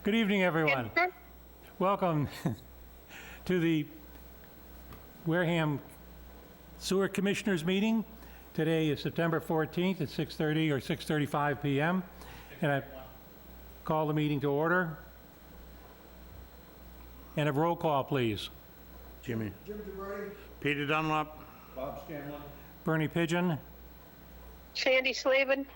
Good evening, everyone. Welcome to the Wareham Sewer Commissioners meeting. Today is September 14th at 6:30 or 6:35 p.m. And I call the meeting to order. And a roll call, please. Jim DeBrey. Peter Dunlop. Bob Scanlon. Bernie Pigeon. Sandy Slavin.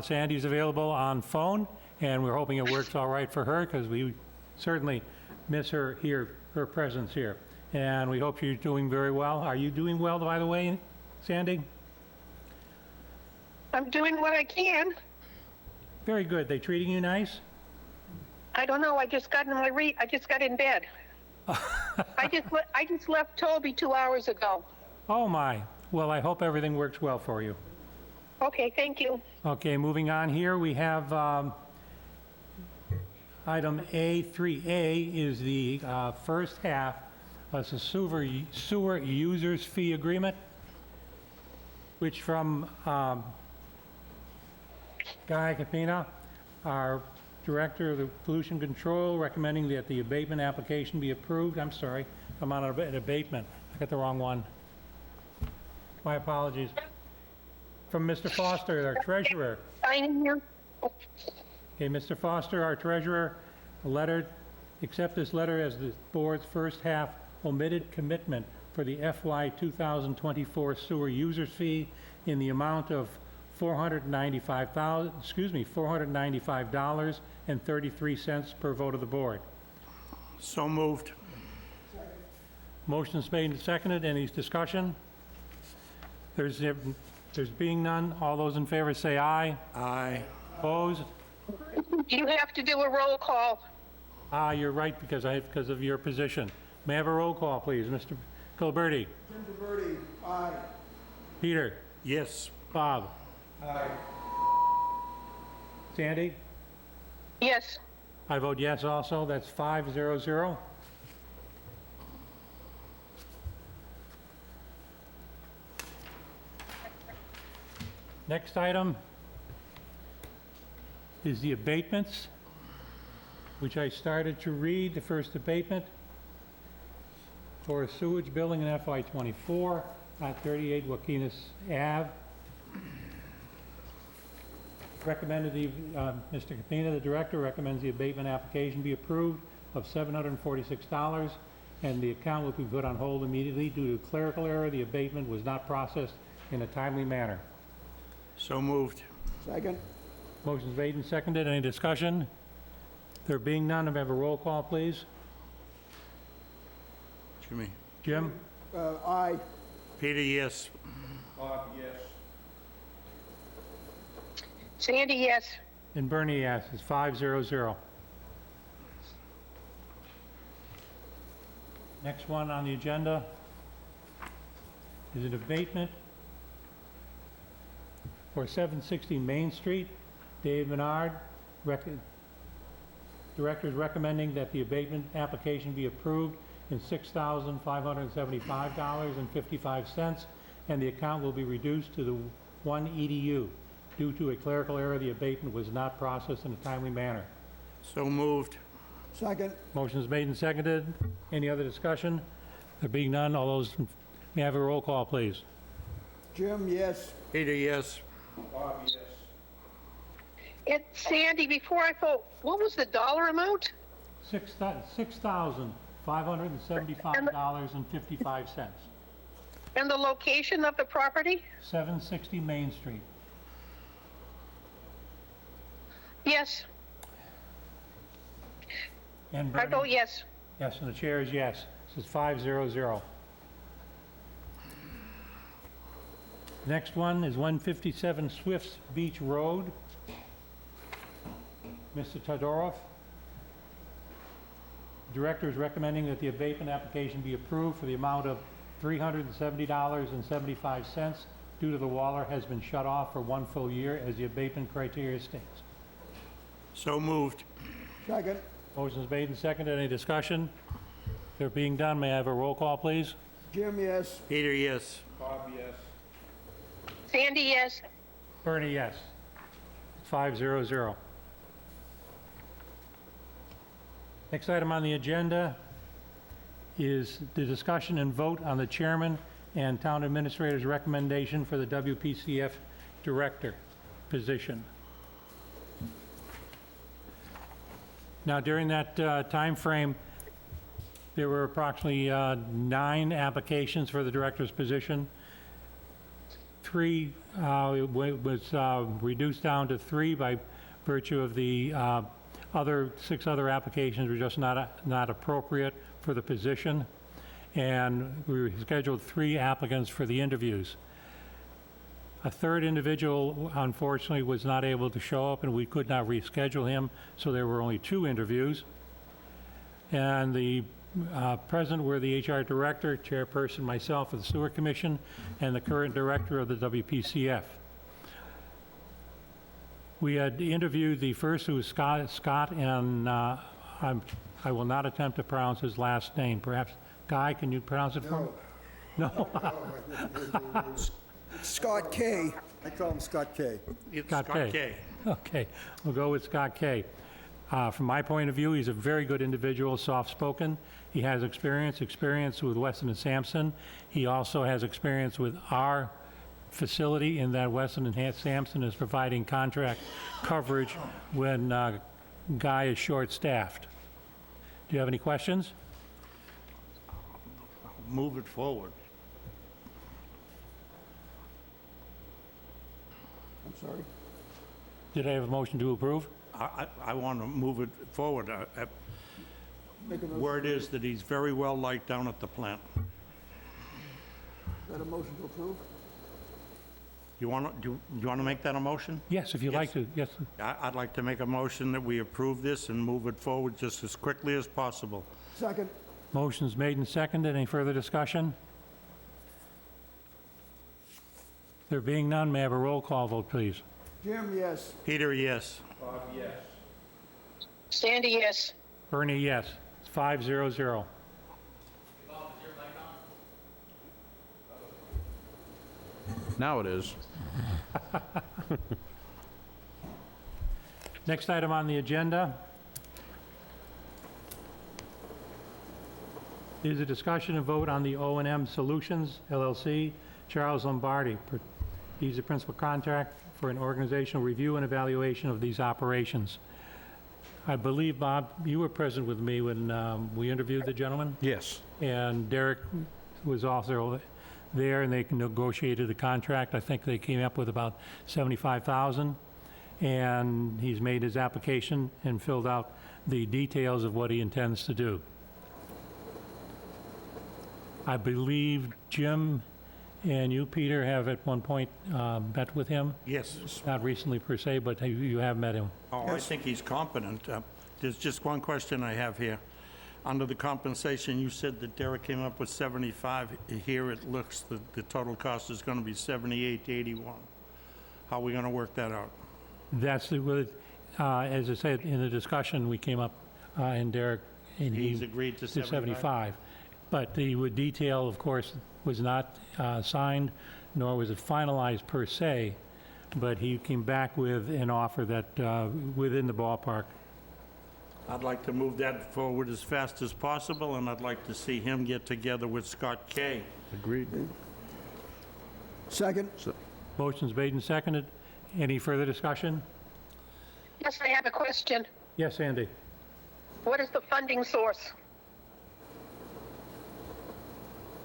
Sandy's available on phone, and we're hoping it works all right for her because we certainly miss her here, her presence here. And we hope you're doing very well. Are you doing well, by the way, Sandy? I'm doing what I can. Very good. They treating you nice? I don't know. I just got in bed. I just left Toby 2 hours ago. Oh, my. Well, I hope everything works well for you. Okay, thank you. Okay, moving on here, we have item A3A is the first half of the sewer users fee agreement, which from Guy Capina, our Director of the Pollution Control, recommending that the abatement application be approved. I'm sorry, I'm on an abatement. I got the wrong one. My apologies. From Mr. Foster, our treasurer. I'm here. Okay, Mr. Foster, our treasurer, accept this letter as the board's first half omitted commitment for the FY 2024 sewer users fee in the amount of $495.33 per vote of the board. So moved. Motion's made and seconded. Any discussion? There's being none. All those in favor say aye. Aye. Opposed? You have to do a roll call. You're right because of your position. May I have a roll call, please? Mr. Gilberti? Jim DeBrey. Aye. Peter? Yes. Bob? Aye. Sandy? Yes. I vote yes also. That's 5-0-0. Next item is the abatements, which I started to read. The first abatement for sewage billing in FY '24 at 38 Wakinas Ave. Recommended Mr. Capina, the director, recommends the abatement application be approved of $746, and the account will be put on hold immediately due to clerical error. The abatement was not processed in a timely manner. So moved. Second. Motion's made and seconded. Any discussion? There being none, may I have a roll call, please? Jimmy. Jim? Aye. Peter, yes. Bob, yes. Sandy, yes. And Bernie, yes. It's 5-0-0. Next one on the agenda is an abatement for 760 Main Street. Dave Menard, Director is recommending that the abatement application be approved in $6,575.55, and the account will be reduced to the 1 EDU. Due to a clerical error, the abatement was not processed in a timely manner. So moved. Second. Motion is made and seconded. Any other discussion? There being none, all those, may I have a roll call, please? Jim, yes. Peter, yes. Bob, yes. Sandy, before I vote, what was the dollar amount? $6,575.55. And the location of the property? 760 Main Street. Yes. And I Bernie? vote yes. Yes, and the chair is yes. This is 5-0-0. Next one is 157 Swifts Beach Road. Mr. Todorov. Director is recommending that the abatement application be approved for the amount of $370.75 due to the water has been shut off for 1 full year as the abatement criteria states. So moved. Second. Motion is made and seconded. Any discussion? There being done, may I have a roll call, please? Jim, yes. Peter, yes. Bob, yes. Sandy, yes. Bernie, yes. 5-0-0. Next item on the agenda is the discussion and vote on the chairman and town administrator's recommendation for the WPCF director position. Now, during that time frame, there were approximately 9 applications for the director's position. 3 was reduced down to 3 by virtue of the other 6 other applications were just not appropriate for the position, and we scheduled 3 applicants for the interviews. A third individual, unfortunately, was not able to show up, and we could not reschedule him, so there were only 2 interviews. And the present were the HR director, chairperson, myself of the Sewer Commission, and the current director of the WPCF. We had interviewed the first, who was Scott, and I will not attempt to pronounce his last name. Perhaps, Guy, can you pronounce it for me? No. Scott K. I call him Scott K. It's Scott K. Okay, we'll go with Scott K. From my point of view, he's a very good individual, soft-spoken. He has experience with Weston and Sampson. He also has experience with our facility in that Weston and Sampson is providing contract coverage when Guy is short-staffed. Do you have any questions? Move it forward. I'm sorry. Did I have a motion to approve? I want to move it forward. Make a motion. Word is that he's very well liked down at the plant. Is that a motion to approve? You want to make that a motion? Yes, if you'd like to, yes. I'd like to make a motion that we approve this and move it forward just as quickly as possible. Second. Motion's made and seconded. Any further discussion? There being none, may I have a roll call vote, please? Jim, yes. Peter, yes. Sandy, yes. Bernie, yes. It's 5-0-0. Now it is. Next item on the agenda is a discussion and vote on the O&M Solutions LLC, Charles Lombardi. He's the principal contract for an organizational review and evaluation of these operations. I believe, Bob, you were present with me when we interviewed the gentleman, Yes. and Derek was also there, and they negotiated the contract. I think they came up with about $75,000, and he's made his application and filled out the details of what he intends to do. I believe Jim and you, Peter, have at one point met with him, Yes. not recently per se, but you have met him. Oh, I think he's competent. There's just one question I have here. Under the compensation, you said that Derek came up with 75. Here it looks the total cost is going to be 78 to 81. How are we going to work that out? That's the, as I said, in the discussion, we came up, and Derek, and He's he agreed to to 75? 75. But the detail, of course, was not signed, nor was it finalized per se, but he came back with an offer that, within the ballpark. I'd like to move that forward as fast as possible, and I'd like to see him get together with Scott Kay. Agreed. Second. Motion's made and seconded. Any further discussion? Yes, I have a question. Yes, Andy? What is the funding source?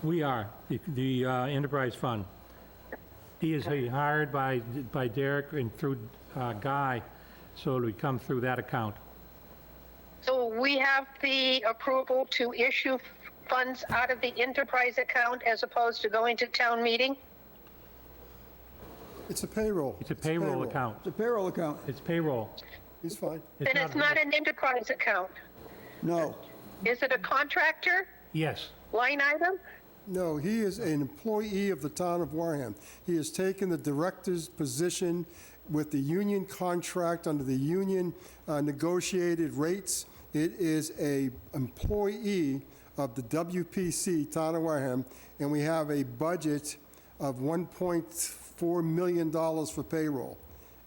We are, the enterprise fund. He is hired by Derek and through Guy, so it would come through that account. So we have the approval to issue funds out of the enterprise account as opposed to going to town meeting? It's a payroll. It's a payroll account. It's a payroll account. It's payroll. He's fine. Then it's not an enterprise account. No. Is it a contractor Yes. line item? No, he is an employee of the town of Wareham. He has taken the director's position with the union contract under the union negotiated rates. It is a employee of the WPC, Town of Wareham, and we have a budget of $1.4 million for payroll.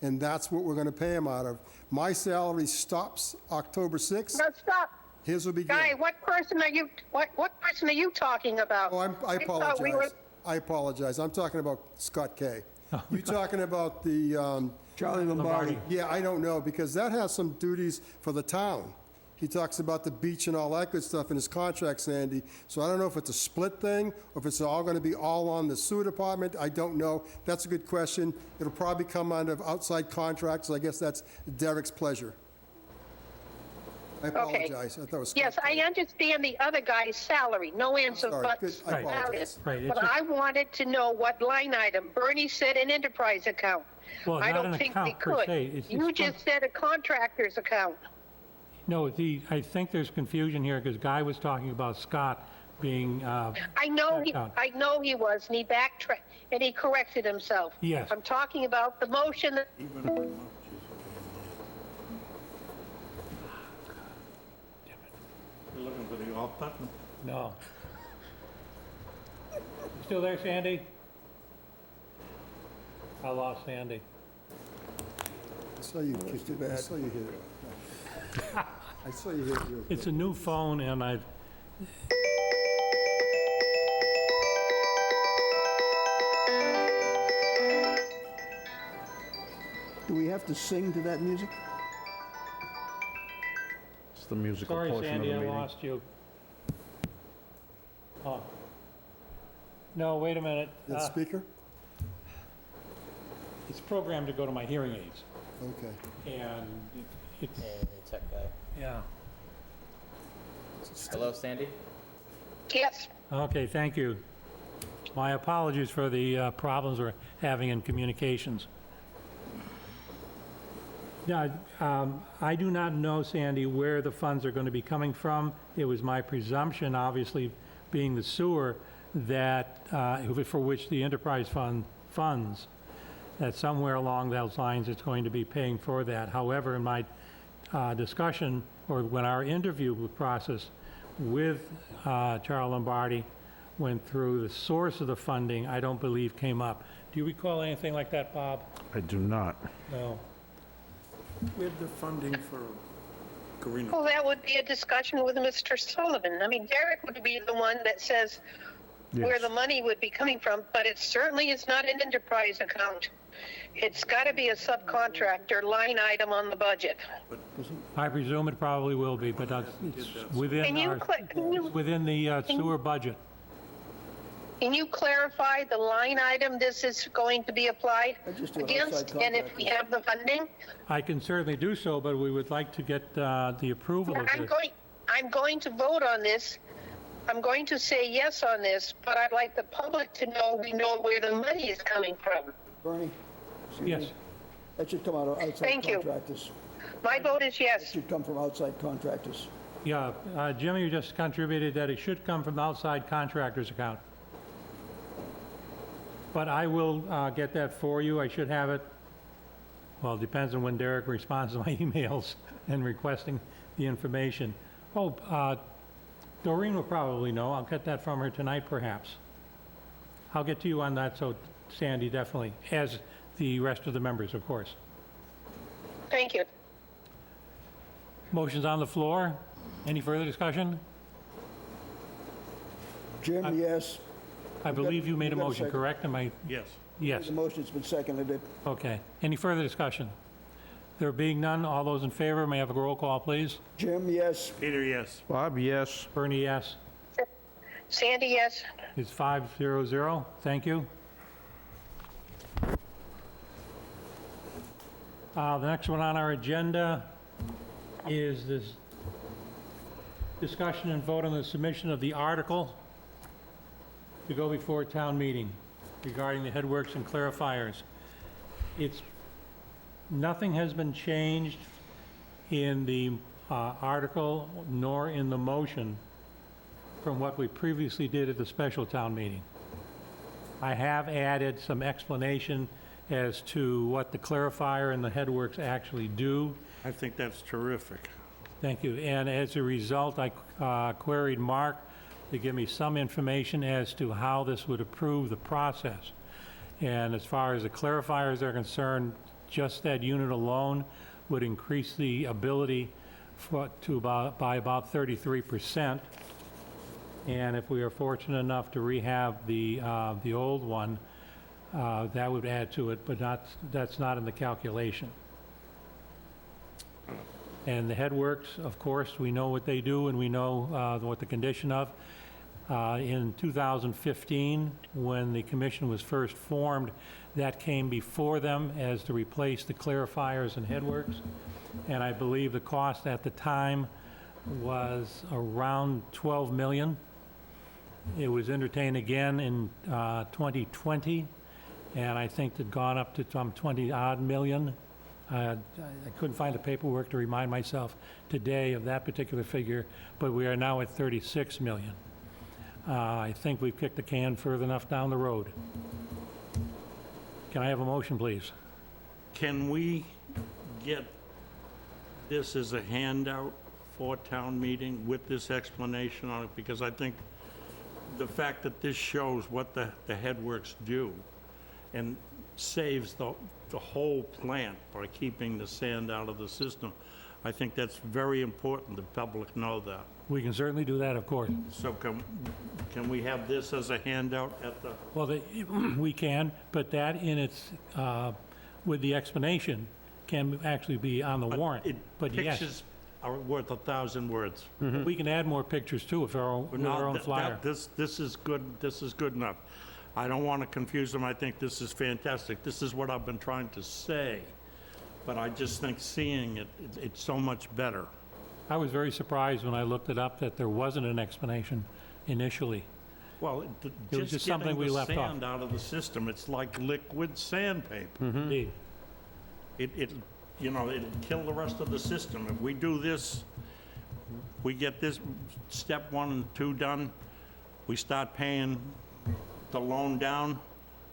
And that's what we're going to pay him out of. My salary stops October 6th. No, stop. His will be good. Guy, what person are you talking about? Oh, I I thought we were- apologize. I apologize. I'm talking about Scott Kay. You talking about the, Charlie Lombardi. yeah, I don't know, because that has some duties for the town. He talks about the beach and all that good stuff in his contract, Sandy. So I don't know if it's a split thing, or if it's all gonna be all on the sewer department. I don't know. That's a good question. It'll probably come out of outside contracts. I guess that's Derek's pleasure. I apologize. I thought it was Scott Yes, I Kay. understand the other guy's salary, no answer Sorry, but good. I Right. apologize. Right, it's But just- I wanted to know what line item. Bernie said an enterprise account. Well, I not don't an think we account per could. se. It's You from- just said a contractor's account. No, I think there's confusion here because Guy was talking about Scott being, I know Account. he was, and he backtracked, and he corrected himself. Yes. I'm talking about the motion that You're looking for the off button? no. You still there, Sandy? I lost Sandy. I saw you kick it. I saw you hit it. I saw you hit it real quick. It's a new phone and Do we have to sing to that music? It's the musical sorry, portion of Sandy, the I meeting. lost you. Oh. No, wait a minute. That speaker? It's programmed to go to my hearing aids Okay. and it's, Hey, tech guy. yeah. Hello, Sandy? yes, Okay, thank you. My apologies for the problems we're having in communications. Yeah, I do not know, Sandy, where the funds are going to be coming from. It was my presumption, obviously, being the sewer, that, for which the enterprise fund funds, that somewhere along those lines it's going to be paying for that. However, in my discussion, or when our interview process with Charles Lombardi went through, the source of the funding, I don't believe came up. Do you recall anything like that, Bob? I do not. No. Where'd the funding for Carino? well, that would be a discussion with Mr. Sullivan. I mean, Derek would be the one that says where Yes. the money would be coming from, but it certainly is not an enterprise account. It's got to be a subcontractor line item on the budget. I presume it probably will be, but it's within Can you, our, within the sewer budget. can you clarify the line item this is going to be applied I just do an against? outside And if we have the funding? I can certainly do so, but we would like to get the approval of this. I'm going to vote on this. I'm going to say yes on this, but I'd like the public to know we know where the money is coming from. Bernie? excuse me. Yes. That should come out of outside Thank you. contractors. My vote is It yes. should come from outside contractors. Yeah, Jimmy, you just contributed that it should come from the outside contractor's account. But I will get that for you. I should have it, well, it depends on when Derek responds to my emails and requesting the information. Oh, Doreen will probably know. I'll get that from her tonight, perhaps. I'll get to you on that, so Sandy, definitely, as the rest of the members, of course. Thank you. Motion's on the floor. Any further discussion? Jim, yes. I believe you made a you got a motion, second. correct? Am I, Yes. yes, The motion's been seconded. okay. Any further discussion? There being none, all those in favor, may I have a roll call, please? Jim, yes. Peter, yes. Bob, yes. Bernie, yes. Sandy, yes. It's 500. Thank you. The next one on our agenda is this discussion and vote on the submission of the article to go before town meeting regarding the headworks and clarifiers. Nothing has been changed in the article nor in the motion from what we previously did at the special town meeting. I have added some explanation as to what the clarifier and the headworks actually do. I think that's terrific. Thank you. And as a result, I queried Mark to give me some information as to how this would improve the process. And as far as the clarifiers are concerned, just that unit alone would increase the ability by about 33%. And if we are fortunate enough to rehab the old one, that would add to it, but that's not in the calculation. And the headworks, of course, we know what they do and we know what the condition of. In 2015, when the commission was first formed, that came before them as to replace the clarifiers and headworks. And I believe the cost at the time was around 12 million. It was entertained again in 2020, and I think it gone up to some 20-odd million. I couldn't find the paperwork to remind myself today of that particular figure, but we are now at 36 million. I think we've kicked the can further enough down the road. Can I have a motion, please? Can we get this as a handout for town meeting with this explanation on it? Because I think the fact that this shows what the headworks do and saves the whole plant by keeping the sand out of the system, I think that's very important the public know that. We can certainly do that, of course. So can we have this as a handout at the, Well, we can, but that in its, with the explanation, can actually be on the warrant. But yes, pictures are worth 1,000 words. we can add more pictures too with our own flyer. This is good, this is good enough. I don't want to confuse them, I think this is fantastic. This is what I've been trying to say, but I just think seeing it, it's so much better. I was very surprised when I looked it up that there wasn't an explanation initially. Well, It was just something getting we the left off. sand out of the system, it's like liquid sandpaper. Indeed. It'll kill the rest of the system. If we do this, we get this step 1 and 2 done, we start paying the loan down,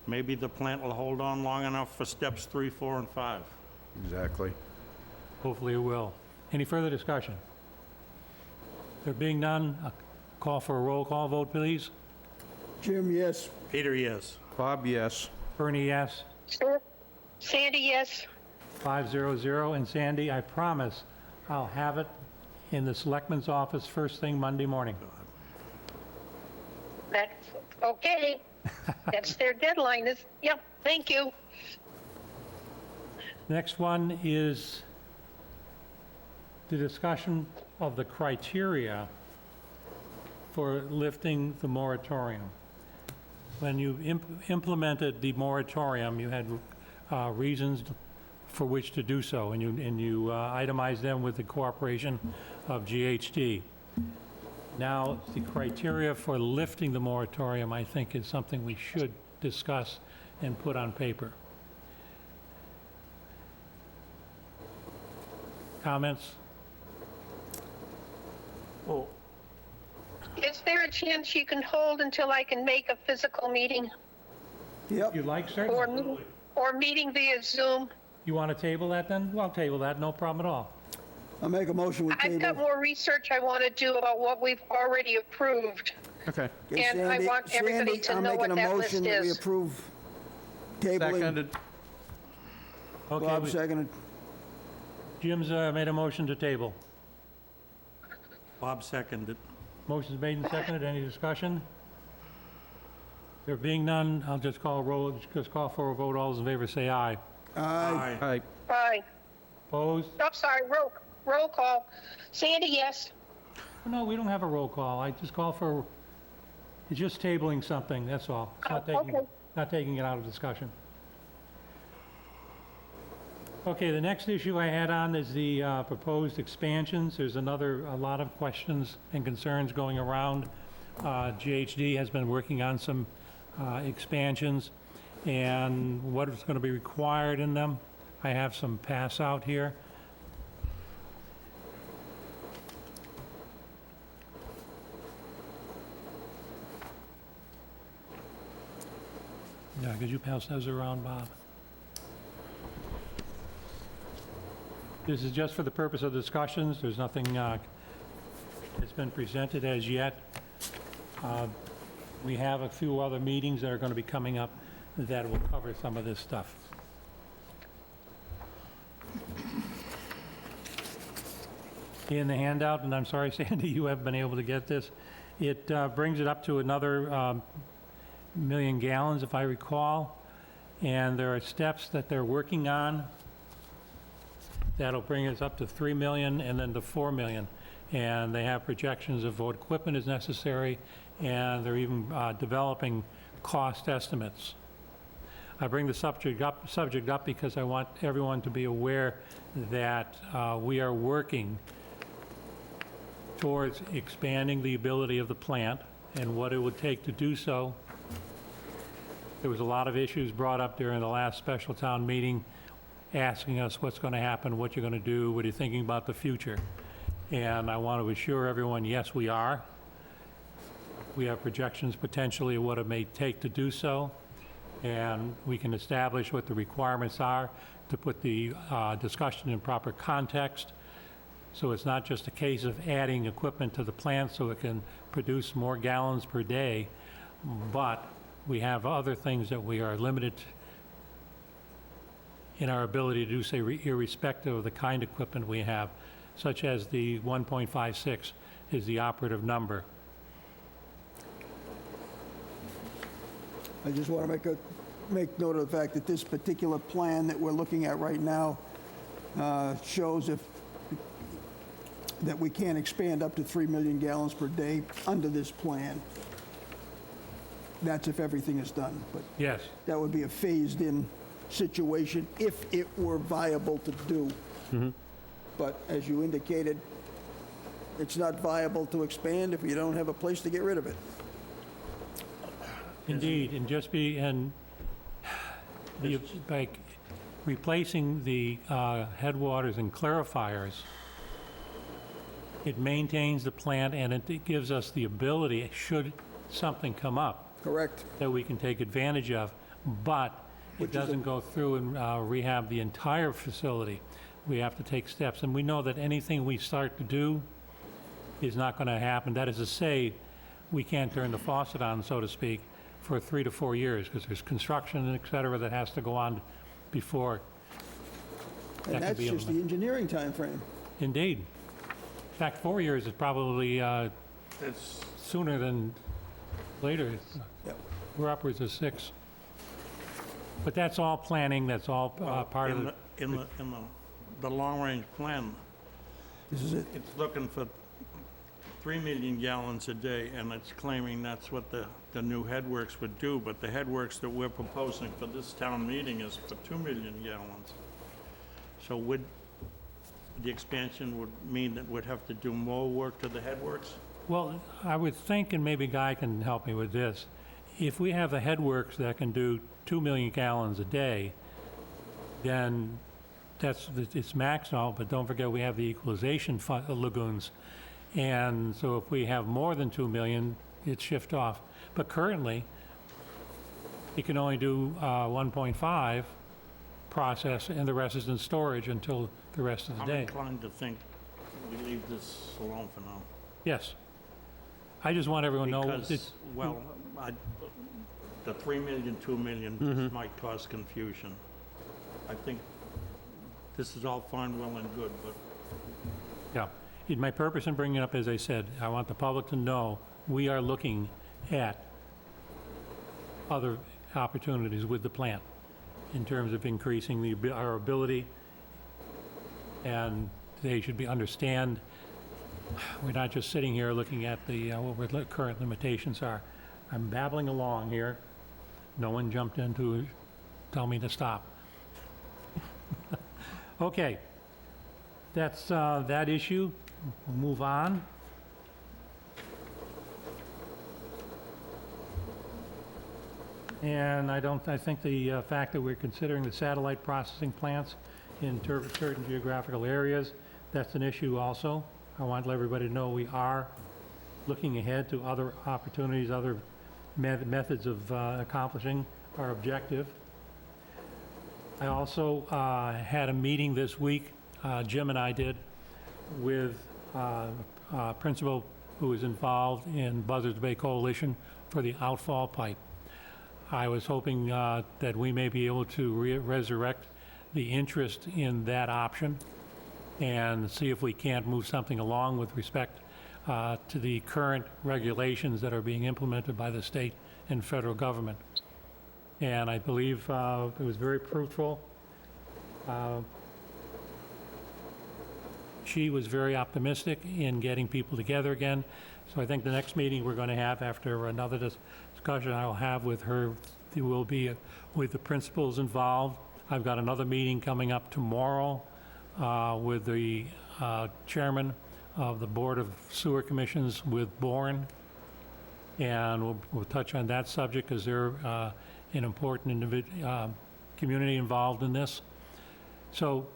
maybe the plant will hold on long enough for steps 3, 4, and 5. Exactly. Hopefully it will. Any further discussion? There being none, a call for a roll call vote, please. Jim, yes. Peter, yes. Bob, yes. Bernie, yes. Sandy, yes. 500. And Sandy, I promise I'll have it in the selectman's office first thing Monday morning. That's okay. That's their deadline. Yep, thank you. Next one is the discussion of the criteria for lifting the moratorium. When you implemented the moratorium, you had reasons for which to do so, and you itemized them with the cooperation of GHD. Now, the criteria for lifting the moratorium, I think, is something we should discuss and put on paper. Comments? Well, Is there a chance you can hold until I can make a physical meeting Yep. You'd like, sir? or meeting via Zoom? You want to table that then? Well, table that, no problem at all. I'll make a motion with I've got table. more research I want to do about what we've already approved. Okay. Okay, and I Sandy- want everybody Sandy, to I'm know what making a that list motion that we is. approve tabling. Seconded. Okay, Bob seconded. Jim's made a motion to table. Bob seconded. Motion's made and seconded. Any discussion? There being none, I'll just call for a vote. All those in favor say aye. Aye. Aye. Aye. Opposed? Oh, sorry, roll call. Sandy, yes. No, we don't have a roll call. I just call for, it's just tabling something, that's all. It's not Oh, taking, okay. not taking it out of discussion. Okay, the next issue I had on is the proposed expansions. There's a lot of questions and concerns going around. GHD has been working on some expansions and what is going to be required in them. I have some pass out here. Yeah, could you pass those around, Bob? This is just for the purpose of discussions. There's nothing that's been presented as yet. We have a few other meetings that are going to be coming up that will cover some of this stuff. in the handout, and I'm sorry, Sandy, you haven't been able to get this. It brings it up to another million gallons, if I recall, and there are steps that they're working on that'll bring us up to 3 million and then to 4 million. And they have projections of what equipment is necessary, and they're even developing cost estimates. I bring the subject up because I want everyone to be aware that we are working towards expanding the ability of the plant and what it would take to do so. There was a lot of issues brought up during the last special town meeting, asking us what's going to happen, what you're going to do, what are you thinking about the future. And I want to assure everyone, yes, we are. We have projections potentially of what it may take to do so, and we can establish what the requirements are to put the discussion in proper context. So it's not just a case of adding equipment to the plant so it can produce more gallons per day, but we have other things that we are limited in our ability to do, say, irrespective of the kind of equipment we have, such as the 1.56 is the operative number. I just want to make note of the fact that this particular plan that we're looking at right now shows that we can expand up to 3 million gallons per day under this plan. That's if everything is done, but Yes, that would be a phased-in situation if it were viable to do. But as you indicated, it's not viable to expand if you don't have a place to get rid of it. indeed, by replacing the headwaters and clarifiers, it maintains the plant and it gives us the ability, should something come up, Correct? that we can take advantage of, but Which it is a- doesn't go through and rehab the entire facility. We have to take steps, and we know that anything we start to do is not going to happen. That is to say, we can't turn the faucet on, so to speak, for 3 to 4 years, because there's construction, et cetera, that has to go on before that And can that's be just the implemented. engineering timeframe. Indeed. In fact, 4 years is probably It's, sooner than later. Yep. We're upwards of 6. But that's all planning, that's all part of in the long-range plan, This is it. it's looking for 3 million gallons a day, and it's claiming that's what the new headworks would do, but the headworks that we're proposing for this town meeting is for 2 million gallons. So the expansion would mean that we'd have to do more work to the headworks? Well, I would think, and maybe Guy can help me with this, if we have the headworks that can do 2 million gallons a day, then it's maxed out, but don't forget we have the equalization lagoons. And so if we have more than 2 million, it's shift off. But currently, it can only do 1.5 process, and the rest is in storage until the rest of the I'm day. inclined to think we leave this alone for now. Yes. I just want everyone to know. Because, well, the 3 million, 2 million just might cause confusion. I think this is all fine, well, and good, but Yeah. My purpose in bringing it up, as I said, I want the public to know we are looking at other opportunities with the plant in terms of increasing our ability, and they should understand we're not just sitting here looking at what our current limitations are. I'm babbling along here. No one jumped in to tell me to stop. Okay. That's that issue. We'll move on. And I think the fact that we're considering the satellite processing plants in certain geographical areas, that's an issue also. I want everybody to know we are looking ahead to other opportunities, other methods of accomplishing our objective. I also had a meeting this week, Jim and I did, with a principal who is involved in Buzzards Bay Coalition for the outfall pipe. I was hoping that we may be able to resurrect the interest in that option and see if we can't move something along with respect to the current regulations that are being implemented by the state and federal government. And I believe it was very fruitful. She was very optimistic in getting people together again. So I think the next meeting we're going to have, after another discussion I'll have with her, there will be with the principals involved. I've got another meeting coming up tomorrow with the chairman of the Board of Sewer Commissions with Bourne. And we'll touch on that subject because they're an important community involved in this. So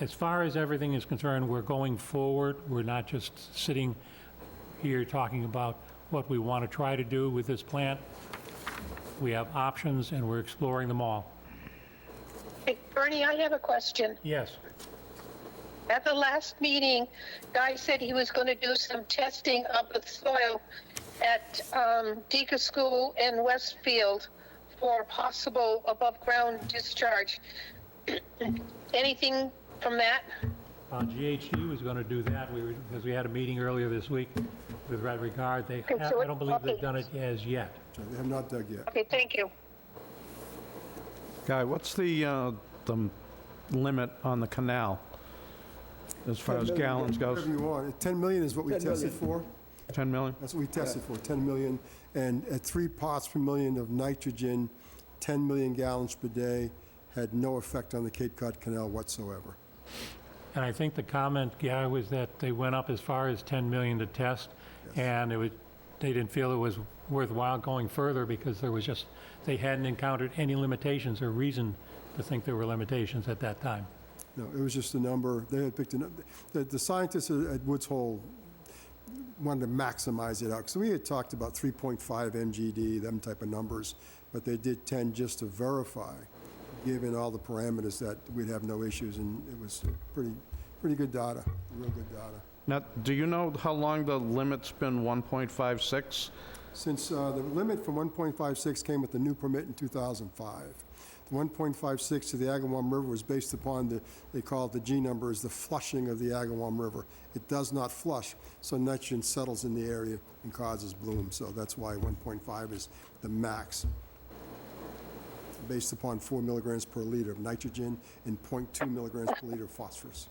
as far as everything is concerned, we're going forward. We're not just sitting here talking about what we want to try to do with this plant. We have options, and we're exploring them all. Hey, Bernie, I have a question. Yes. At the last meeting, Guy said he was going to do some testing of the soil at Deacon School and Westfield for possible above-ground discharge. Anything from that? GHD was going to do that, because we had a meeting earlier this week with that regard. I don't believe they've done it as yet. They have not dug yet. Okay, thank you. Guy, what's the limit on the canal as far as gallons goes? Whatever you want. 10 million is what we 10 tested million. for. 10 million? That's what we tested for, 10 million. And at 3 parts per million of nitrogen, 10 million gallons per day, had no effect on the Cape Cod Canal whatsoever. And I think the comment, Gary, was that they went up as far as 10 million to test, and they didn't feel it was worthwhile going further because they hadn't encountered any limitations or reason to think there were limitations at that time. No, it was just a number. They had picked a number. The scientists at Woods Hole wanted to maximize it out. So we had talked about 3.5 MGD, them type of numbers, but they did 10 just to verify, given all the parameters, that we'd have no issues, and it was pretty good data, real good data. Now, do you know how long the limit's been 1.56? Since the limit from 1.56 came with the new permit in 2005. The 1.56 to the Agawam River was based upon they call it the G number, is the flushing of the Agawam River. It does not flush, so nitrogen settles in the area and causes bloom. So that's why 1.5 is the max, based upon 4 milligrams per liter of nitrogen and 0.2 milligrams per liter of phosphorus.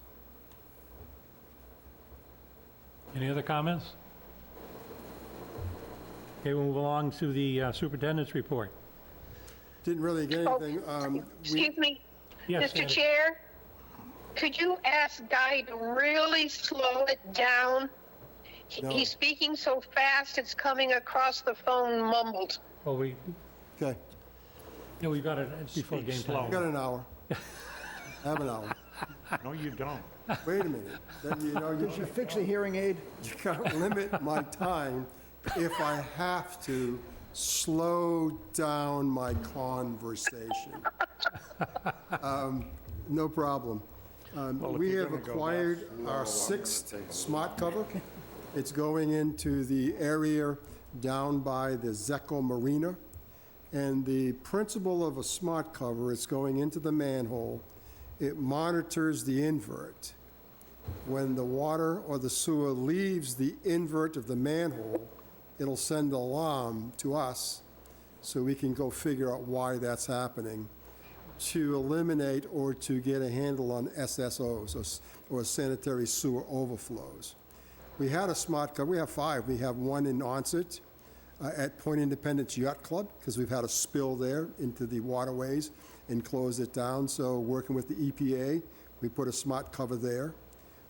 Any other comments? Okay, we'll move along to the superintendent's report. Didn't really get anything. Excuse me, Yes, Mr. Andy. Chair, could you ask Guy to really slow it down? No. He's speaking so fast, it's coming across the phone mumbled. Well, we Okay, got it before Speak game slow. time. I got an hour. I have an hour. No, you don't. Wait a minute. Then, you Did you fix a hearing aid? can't limit my time if I have to slow down my conversation. No problem. We you're have gonna go acquired our 6th smart cover. It's going into the area down by the Zecco Marina. And the principle of a smart cover, it's going into the manhole. It monitors the invert. When the water or the sewer leaves the invert of the manhole, it'll send an alarm to us so we can go figure out why that's happening, to eliminate or to get a handle on SSOs, or sanitary sewer overflows. We had a smart cover. We have 5. We have one in Onset at Point Independence Yacht Club, because we've had a spill there into the waterways and closed it down. So working with the EPA, we put a smart cover there.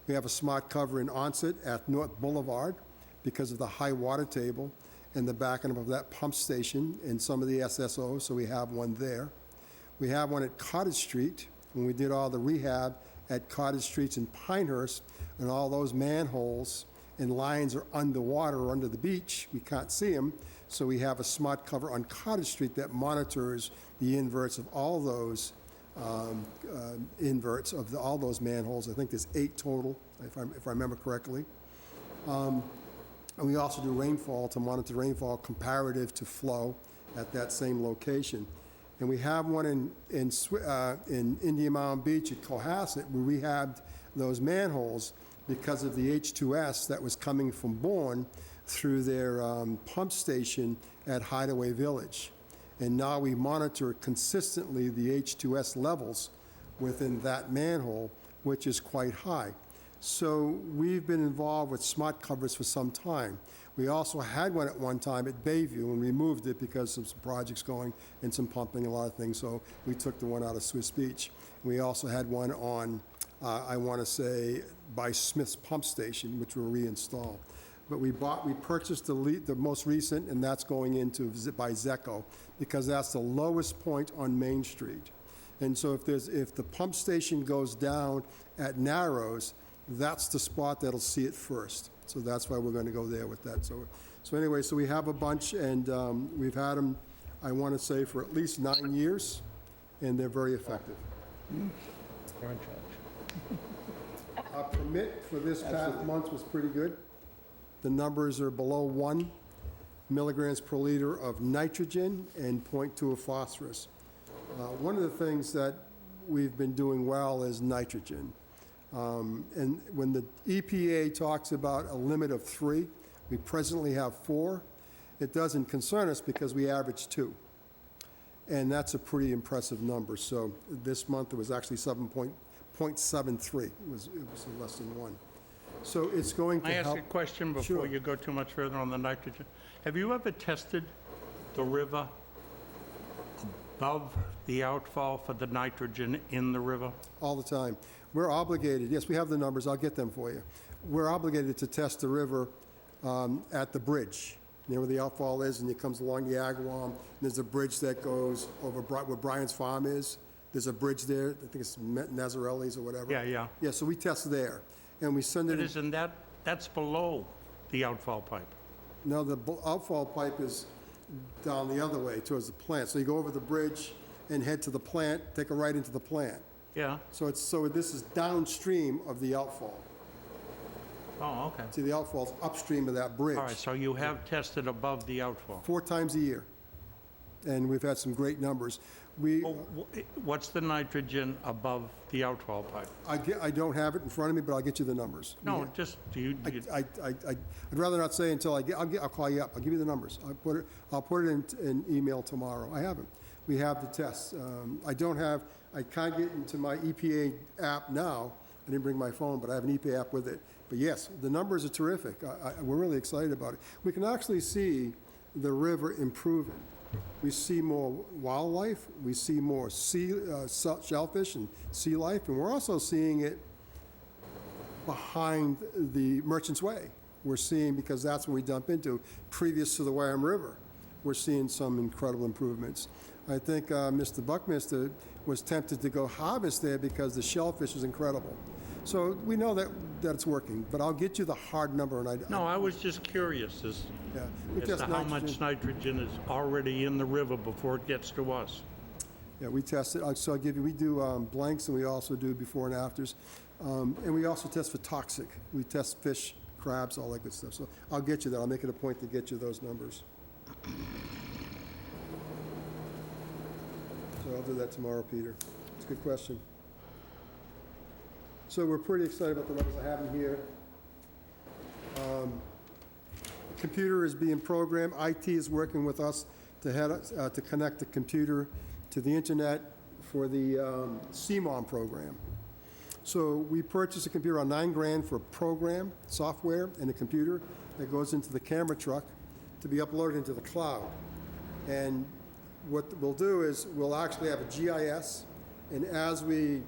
We have a smart cover in Onset at North Boulevard because of the high water table and the backing up of that pump station and some of the SSOs, so we have one there. We have one at Cottage Street, when we did all the rehab at Cottage Streets in Pinehurst, and all those manholes and lines are underwater or under the beach. We can't see them, so we have a smart cover on Cottage Street that monitors the inverts of all those inverts of all those manholes. I think there's 8 total, if I remember correctly. And we also do rainfall to monitor rainfall comparative to flow at that same location. And we have one in Indian Mountain Beach at Cohasset. We rehabbed those manholes because of the H2S that was coming from Bourne through their pump station at Hideaway Village. And now we monitor consistently the H2S levels within that manhole, which is quite high. So we've been involved with smart covers for some time. We also had one at one time at Bayview and removed it because of some projects going and some pumping, a lot of things, so we took the one out of Swiss Beach. We also had one on, I want to say, by Smith's Pump Station, which we'll reinstall. But we purchased the most recent, and that's going into by Zeco, because that's the lowest point on Main Street. And so if the pump station goes down at Narrows, that's the spot that'll see it first. So that's why we're going to go there with that. So anyway, so we have a bunch, and we've had them, I want to say, for at least 9 years, and they're very effective. You're in charge. Our permit for this past month was pretty good. The numbers are below 1 milligrams per liter of nitrogen and 0.2 of phosphorus. One of the things that we've been doing well is nitrogen. And when the EPA talks about a limit of 3, we presently have 4. It doesn't concern us because we average 2. And that's a pretty impressive number. So this month it was actually 7.73. It was less than 1. So it's going to Can I help. ask a question before Sure. you go too much further on the nitrogen? Have you ever tested the river above the outfall for the nitrogen in the river? All the time. We're obligated, yes, we have the numbers, I'll get them for you. We're obligated to test the river at the bridge, you know where the outfall is, and it comes along the Agawam. There's a bridge that goes over where Brian's farm is. There's a bridge there, I think it's Nazarelli's or whatever. Yeah, yeah. Yeah, so we test there, and we send it But in. isn't that's below the outfall pipe? No, the outfall pipe is down the other way, towards the plant. So you go over the bridge and head to the plant, take a right into the plant. Yeah. So this is downstream of the outfall. Oh, okay. See, the outfall's upstream of that bridge. All right, so you have tested above the outfall. 4 times a year. And we've had some great numbers. Well, what's the nitrogen above the outfall pipe? I don't have it in front of me, but I'll get you the numbers. No, just, I'd rather not say until I'll call you up. I'll give you the numbers. I'll put it in an email tomorrow. I have them. We have the tests. I can't get into my EPA app now. I didn't bring my phone, but I have an EPA app with it. But yes, the numbers are terrific. We're really excited about it. We can actually see the river improving. We see more wildlife, we see more shellfish and sea life, and we're also seeing it behind the Merchant's Way. We're seeing, because that's where we dump into, previous to the Wareham River, we're seeing some incredible improvements. I think Mr. Buckminster was tempted to go harvest there because the shellfish is incredible. So we know that it's working, but I'll get you the hard number. no, I was just curious as we test to how much nitrogen is already in the river before it gets to us. Yeah, we test it. So I'll give you, we do blanks, and we also do before and afters. And we also test for toxic. We test fish, crabs, all that good stuff. So I'll get you that. I'll make it a point to get you those numbers. So I'll do that tomorrow, Peter. It's a good question. So we're pretty excited about the numbers I have in here. The computer is being programmed. IT is working with us to connect the computer to the internet for the CMOM program. So we purchased a computer on $9,000 for a program, software, and a computer that goes into the camera truck to be uploaded into the cloud. And what we'll do is we'll actually have a GIS, and as we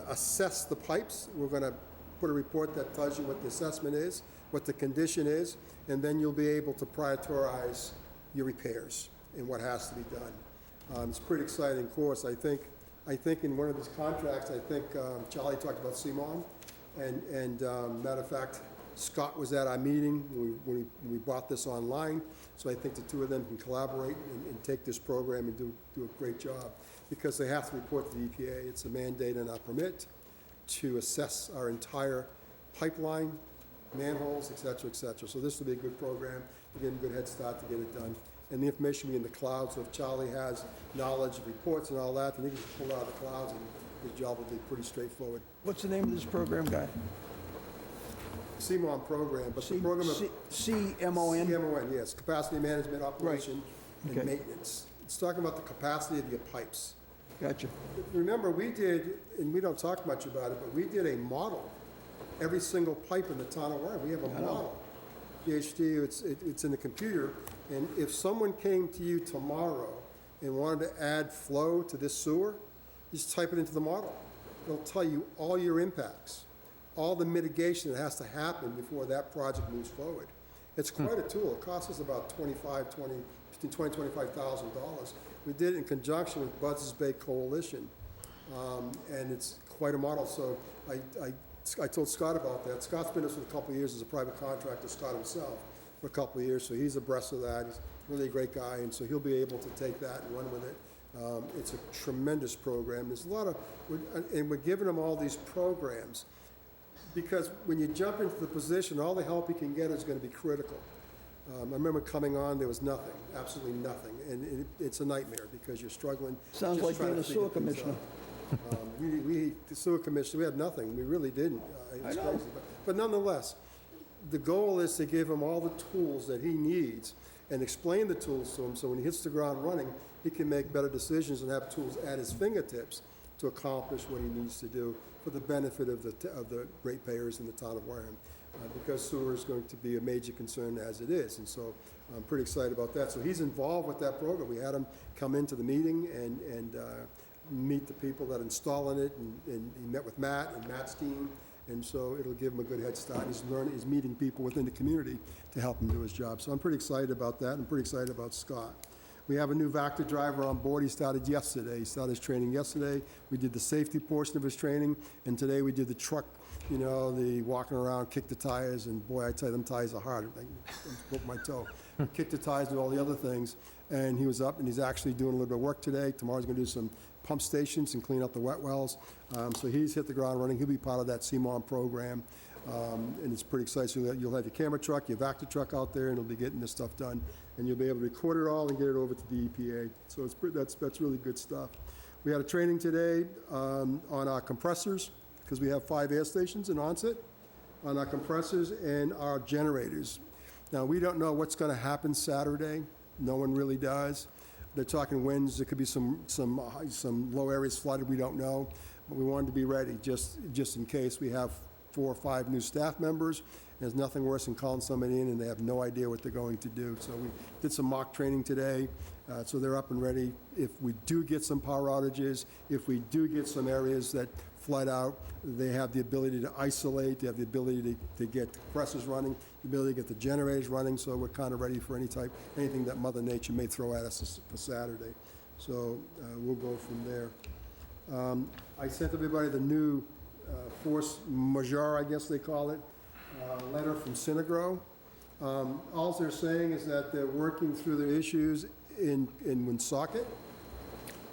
assess the pipes, we're going to put a report that tells you what the assessment is, what the condition is, and then you'll be able to prioritize your repairs and what has to be done. It's a pretty exciting course. I think in one of these contracts, Charlie talked about CMON, and matter of fact, Scott was at our meeting when we brought this online, so I think the two of them can collaborate and take this program and do a great job, because they have to report to the EPA. It's a mandate in our permit to assess our entire pipeline, manholes, et cetera, et cetera. So this will be a good program, to get a good head start to get it done. And the information will be in the cloud, so if Charlie has knowledge, reports and all that, then he can pull it out of the clouds and His job will be pretty straightforward. What's the name of this program, Guy? CMON program, but the program of... CMON? CMON, yes, capacity management, operation, Okay. and maintenance. It's talking about the capacity of your pipes. Gotcha. Remember, we did, and we don't talk much about it, but we did a model. Every single pipe in the town of Wareham, we have a model. PhD, it's in the computer, and if someone came to you tomorrow and wanted to add flow to this sewer, just type it into the model. It'll tell you all your impacts, all the mitigation that has to happen before that project moves forward. It's quite a tool. It costs us about between $25,000. We did it in conjunction with Buzzards Bay Coalition, and it's quite a model. So I told Scott about that. Scott's been with us for a couple of years as a private contractor, Scott himself, for a couple of years, so he's abreast of that. He's really a great guy, and so he'll be able to take that and run with it. It's a tremendous program. There's a lot of, and we're giving him all these programs because when you jump into the position, all the help you can get is going to be critical. I remember coming on, there was nothing, absolutely nothing, and it's a nightmare because you're struggling. Sounds just like trying being to a sewer figure things commissioner. out. The sewer commissioner, we had nothing. We really didn't. It was I know. crazy. But nonetheless, the goal is to give him all the tools that he needs and explain the tools to him so when he hits the ground running, he can make better decisions and have tools at his fingertips to accomplish what he needs to do for the benefit of the ratepayers in the town of Wareham. Because sewer is going to be a major concern as it is. And so I'm pretty excited about that. So he's involved with that program. We had him come into the meeting and meet the people that are installing it. And he met with Matt and Matt's team. And so it'll give him a good head start. He's meeting people within the community to help him do his job. So I'm pretty excited about that. I'm pretty excited about Scott. We have a new Vector driver on board. He started yesterday. He started his training yesterday. We did the safety portion of his training. And today we did the truck, you know, the walking around, kick the tires, and boy, I tell you, them tires are hard. I broke my toe. Kick the tires and all the other things. And he was up, and he's actually doing a little bit of work today. Tomorrow's going to do some pump stations and clean up the wet wells. So he's hit the ground running. He'll be part of that CMON program. And it's pretty exciting. So you'll have your camera truck, your Vector truck out there, and he'll be getting this stuff done. And you'll be able to record it all and get it over to the EPA. So that's really good stuff. We had a training today on our compressors, because we have 5 air stations in Onset, on our compressors and our generators. Now, we don't know what's going to happen Saturday. No one really does. They're talking winds. There could be some low areas flooded. We don't know. But we wanted to be ready just in case. We have 4 or 5 new staff members. There's nothing worse than calling somebody in and they have no idea what they're going to do. So we did some mock training today, so they're up and ready. If we do get some power outages, if we do get some areas that flood out, they have the ability to isolate, they have the ability to get compressors running, the ability to get the generators running, so we're kind of ready for anything that Mother Nature may throw at us for Saturday. So we'll go from there. I sent everybody the new force majeure, I guess they call it, letter from Synagro. All they're saying is that they're working through the issues in Woonsocket.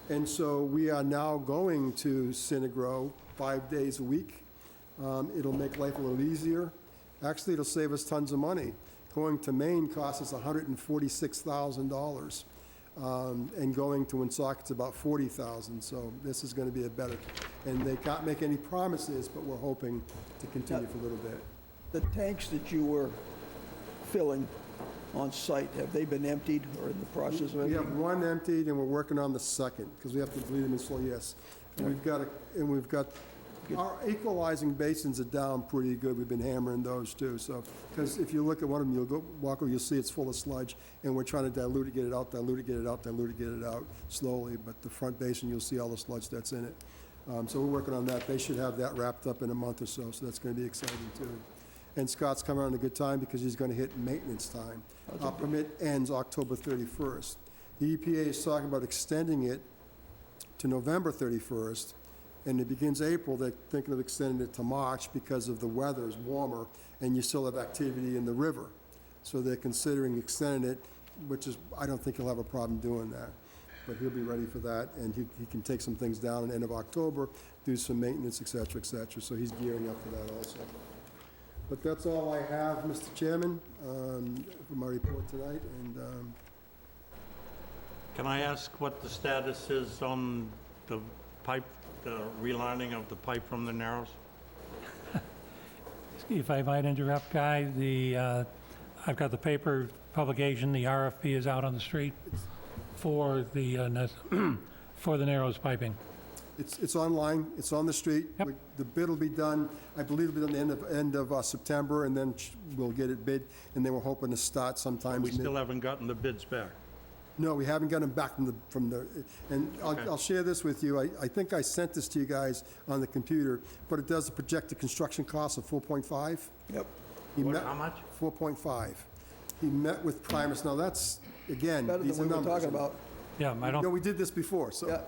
And so we are now going to Synagro 5 days a week. It'll make life a little easier. Actually, it'll save us tons of money. Going to Maine costs us $146,000. And going to Woonsocket's about $40,000. So this is going to be a better, and they can't make any promises, but we're hoping to continue for a little bit. The tanks that you were filling on site, have they been emptied or in the process of We emptying? have one emptied, and we're working on the second, because we have to bleed them in slow, yes. And we've got, our equalizing basins are down pretty good. We've been hammering those too, so, because if you look at one of them, you'll go walk over, you'll see it's full of sludge, and we're trying to dilute it, get it out, dilute it, get it out, dilute it, get it out slowly, but the front basin, you'll see all the sludge that's in it. So we're working on that. They should have that wrapped up in a month or so that's gonna be exciting too. And Scott's coming on a good time because he's gonna hit maintenance time. Our permit ends October 31st. The EPA is talking about extending it to November 31st, and it begins April. They're thinking of extending it to March because of the weather is warmer, and you still have activity in the river. So they're considering extending it, which is, I don't think he'll have a problem doing that. But he'll be ready for that, and he can take some things down at the end of October, do some maintenance, et cetera, et cetera. So he's gearing up for that also. But that's all I have, Mr. Chairman, for my report tonight, and Can I ask what the status is on the pipe the relining of the pipe from the Narrows? If I might interrupt, Guy, I've got the paper publication, the RFP is out on the street for the, for the Narrows piping. It's online, it's on the street. Yep. The bid will be done, I believe it'll be done the end of September, and then we'll get it bid, and then we're hoping to start sometime. We still haven't gotten the bids back. No, we haven't gotten them back from the, and Okay. I'll share this with you. I think I sent this to you guys on the computer, but it does the projected construction cost of 4.5. Yep. He met- How much? 4.5. He met with Primus. Now, that's, again, Better these are than we were numbers. talking about. Yeah, I No, don't, we did this before, so Yeah.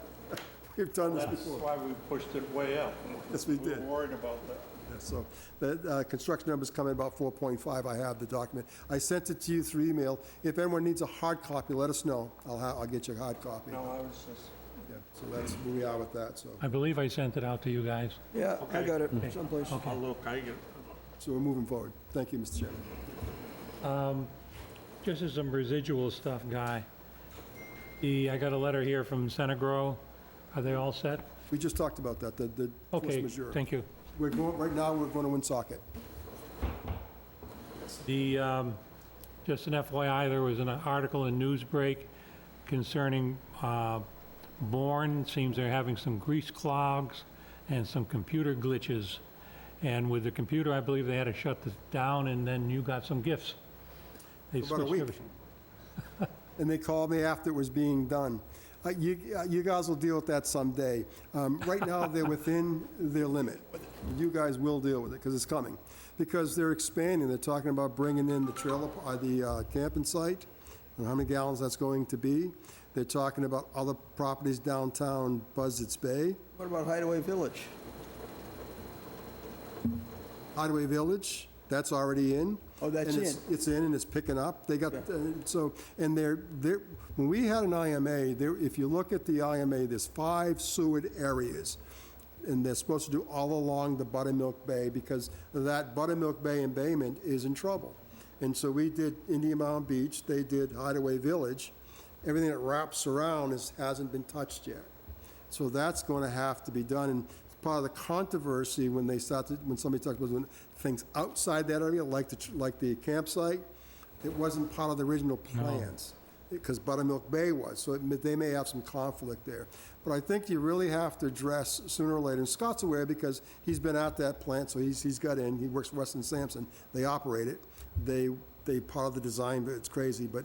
we've done this That's before. why we pushed it way up. Yes, we did. We were worried about that. Yeah, so the construction numbers come in about 4.5. I have the document. I sent it to you through email. If anyone needs a hard copy, let us know. I'll get you a hard copy. No, I was just, Yeah, so that's where we are with that, so. I believe I sent it out to you guys. Yeah, I Okay. got it someplace. I'll look, So we're moving forward. Thank you, Mr. Chairman. Just as some residual stuff, Guy. I got a letter here from Centergrow. Are they all set? We just talked about that, the force Okay, majeure. thank you. We're going, right now, we're going to Woonsocket. Just an FYI, there was an article in Newsbreak concerning Bourne. Seems they're having some grease clogs and some computer glitches. And with the computer, I believe they had to shut this down, and then you got some gifts. They For about a switched week. everything. And they called me after it was being done. You guys will deal with that someday. Right now, they're within their limit. You guys will deal with it, because it's coming. Because they're expanding, they're talking about bringing in the trailer, the camping site, and how many gallons that's going to be. They're talking about other properties downtown Buzzards Bay, What about Hideaway Village? Hideaway Village, that's already in. Oh, that's And it's in and it's picking up. They got, and they're, when we had an IMA, if you look at the IMA, there's 5 Seward areas. And they're supposed to do all along the Buttermilk Bay, because that Buttermilk Bay embayment is in trouble. And so we did Indian Mound Beach, they did Hideaway Village. Everything that wraps around hasn't been touched yet. So that's going to have to be done. And part of the controversy when somebody talks about doing things outside that area, like the campsite, it wasn't part of the original plans, because Buttermilk Bay was. So they may have some conflict there. But I think you really have to address sooner or later. And Scott's aware, because he's been at that plant, so he's got in. He works for Weston Sampson. They operate it. They part of the design, but it's crazy. But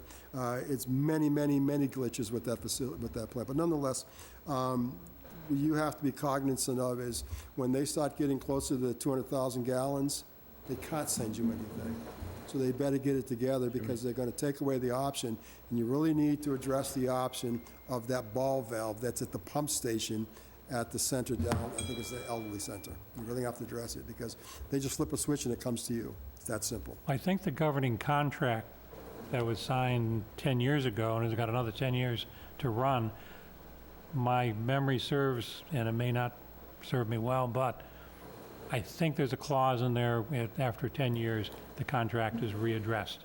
it's many, many, many glitches with that facility, with that plant. But nonetheless, you have to be cognizant of is when they start getting closer to the 200,000 gallons, they can't send you anything. So they better get it together, because they're going to take away the option, and you really need to address the option of that ball valve that's at the pump station at the center down, I think it's the elderly center. You really have to address it, because they just flip a switch and it comes to you. It's that simple. I think the governing contract that was signed 10 years ago, and has got another 10 years to run, my memory serves, and it may not serve me well, but I think there's a clause in there, after 10 years, the contract is readdressed.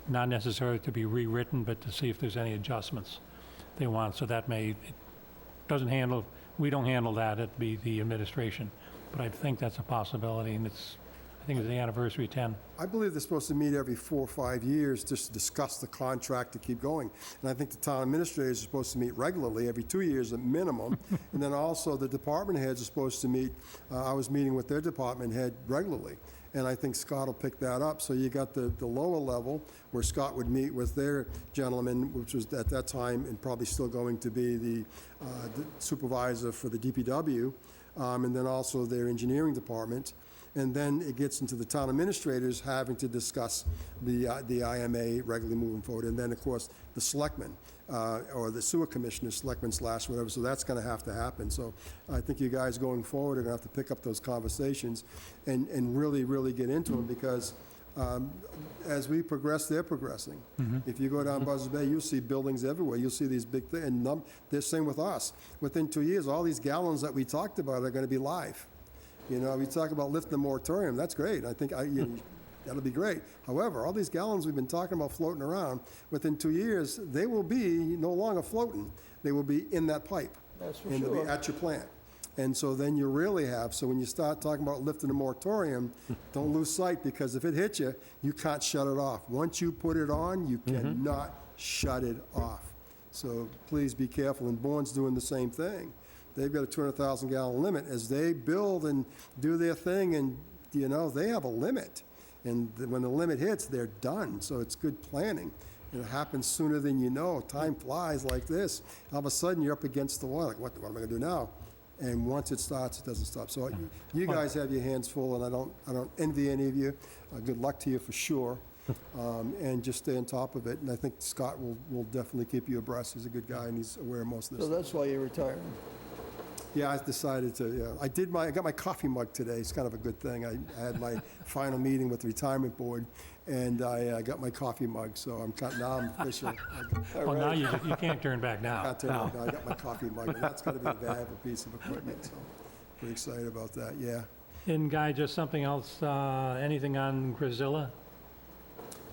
Not necessarily to be rewritten, but to see if there's any adjustments they want. So that we don't handle that, it'd be the administration. But I think that's a possibility, and I think it's the anniversary 10. I believe they're supposed to meet every 4 or 5 years just to discuss the contract to keep going. And I think the town administrators are supposed to meet regularly, every 2 years at minimum. And then also the department heads are supposed to meet, I was meeting with their department head regularly. And I think Scott will pick that up. So you got the lower level where Scott would meet with their gentleman, which was at that time and probably still going to be the supervisor for the DPW, and then also their engineering department. And then it gets into the town administrators having to discuss the IMA regularly moving forward. And then, of course, the selectmen, or the sewer commissioner, selectmen / whatever, so that's going to have to happen. So I think you guys going forward are going to have to pick up those conversations and really, really get into them, because as we progress, they're progressing. If you go down Buzzards Bay, you'll see buildings everywhere. You'll see these big things. And they're same with us. Within 2 years, all these gallons that we talked about are going to be live. You know, we talk about lifting the moratorium, that's great. I think that'll be great. However, all these gallons we've been talking about floating around, within 2 years, they will be no longer floating. They will be in that pipe. That's for And they'll be sure. at your plant. And so then you really have, so when you start talking about lifting a moratorium, don't lose sight, because if it hits you, you can't shut it off. Once you put it on, you cannot shut it off. So please be careful, and Bourne's doing the same thing. They've got a 200,000 gallon limit. As they build and do their thing, and, you know, they have a limit. And when the limit hits, they're done. So it's good planning. And it happens sooner than you know. Time flies like this. All of a sudden, you're up against the wall, like, what am I gonna do now? And once it starts, it doesn't stop. So you guys have your hands full, and I don't envy any of you. Good luck to you for sure. And just stay on top of it. And I think Scott will definitely keep you abreast. He's a good guy, and he's aware of most of this So stuff. that's why you're retiring. Yeah, I decided to, yeah. I got my coffee mug today. It's kind of a good thing. I had my final meeting with the retirement board, and I got my coffee mug, so now I'm official. Well, now you can't turn back now. I got my coffee mug, and that's gonna be a valuable piece of equipment, so pretty excited about that, yeah. And Guy, just something else, anything on Grisilla?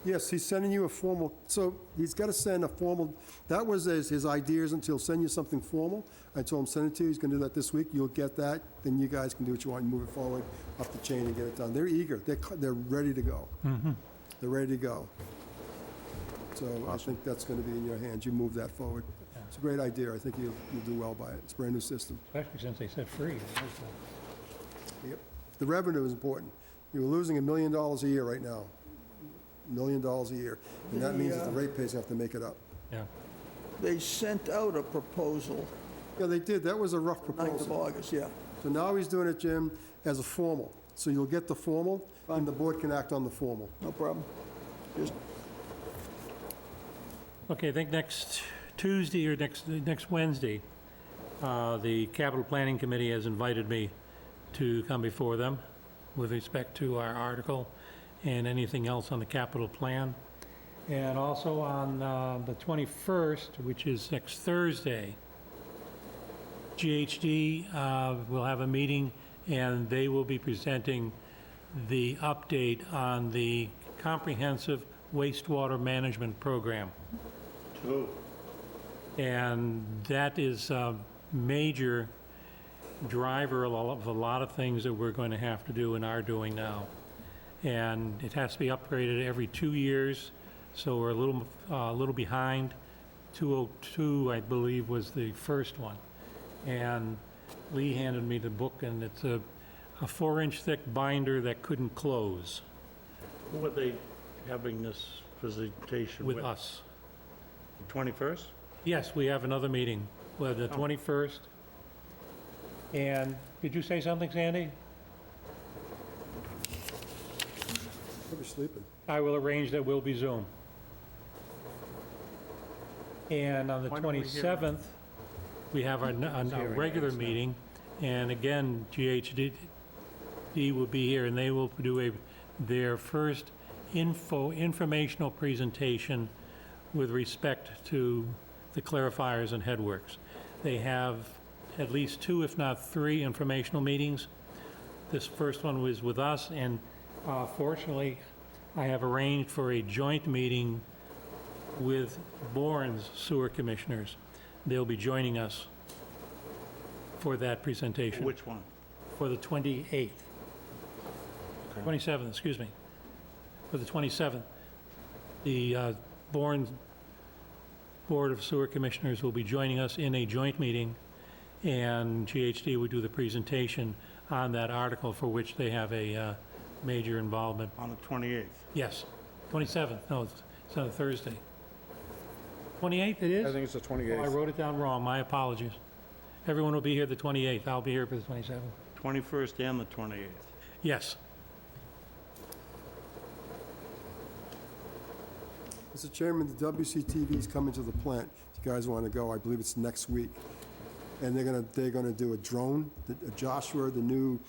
Yes, he's sending you a formal, so he's got to send a formal, that was his ideas until he'll send you something formal. I told him, send it to you, he's going to do that this week, you'll get that, then you guys can do what you want, and move it forward up the chain and get it done. They're eager, they're ready to go. They're ready to go. So I think that's going to be in your hands, you move that forward. It's a great idea, I think you'll do well by it, it's a brand-new system. Especially since they said free. Yep. The revenue is important. You're losing $1 million a year right now. $1 million a year. And that means that the ratepayers have to make it up. Yeah. They sent out a proposal, Yeah, they did. That was a rough 9th of proposal. August, yeah. So now he's doing it, Jim, as a formal. So you'll get the formal, and the board can act on the formal. No problem. Just Okay, I think next Tuesday or next Wednesday, the Capital Planning Committee has invited me to come before them with respect to our article and anything else on the capital plan. And also on the 21st, which is next Thursday, GHD will have a meeting, and they will be presenting the update on the comprehensive wastewater management program. And that is a major driver of a lot of things that we're going to have to do and are doing now. And it has to be upgraded every 2 years, so we're a little behind. 202, I believe, was the first one. And Lee handed me the book, and it's a 4-inch thick binder that couldn't close Who are they having this presentation with? with us. 21st? Yes, we have another meeting, well, the 21st. And, did you say something, Sandy? Probably sleeping. I will arrange that we'll be Zoom. And on the Why don't we hear 27th, we have our regular meeting, and again, GHD will be here, and they will do their first informational presentation with respect to the clarifiers and headworks. They have at least 2, if not 3, informational meetings. This first one was with us, and fortunately, I have arranged for a joint meeting with Bourne's sewer commissioners. They'll be joining us for that presentation. Which one? For the 28th. 27th, excuse me. For the 27th. The Bourne Board of Sewer Commissioners will be joining us in a joint meeting, and GHD will do the presentation on that article for which they have a major involvement. On the 28th? Yes, 27th, no, it's on a Thursday. 28th it is? I think it's the Oh, I 28th. wrote it down wrong, my apologies. Everyone will be here the 28th, I'll be here for the 27th. 21st and the 28th. Yes, Mr. Chairman, the WCTV is coming to the plant. If you guys want to go, I believe it's next week. And they're gonna do a drone. Joshua, the new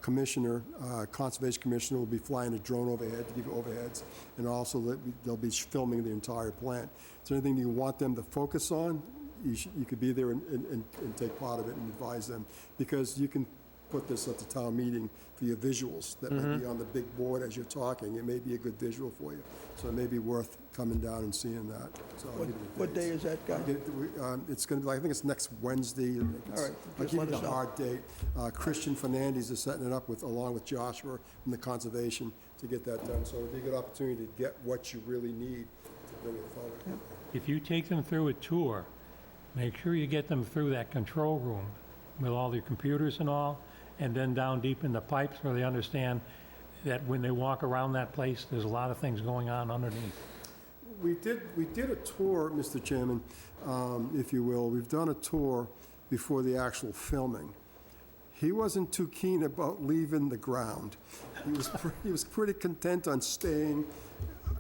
commissioner, conservation commissioner, will be flying a drone overhead to give you overheads. And also, they'll be filming the entire plant. Is there anything you want them to focus on? You could be there and take part of it and advise them. Because you can put this at the town meeting for your visuals that might be on the big board as you're talking. It may be a good visual for you. So it may be worth coming down and seeing that. So I'll give you the What day dates. is that, Guy? It's going to be, I think it's next Wednesday. All right, I'll just give let you us the know. hard date. Christian Fernandez is setting it up along with Joshua from the Conservation to get that done. So it'll be a good opportunity to get what you really need to bring it forward. If you take them through a tour, make sure you get them through that control room with all the computers and all, and then down deep in the pipes where they understand that when they walk around that place, there's a lot of things going on underneath. We did a tour, Mr. Chairman, if you will. We've done a tour before the actual filming. He wasn't too keen about leaving the ground. He was pretty content on staying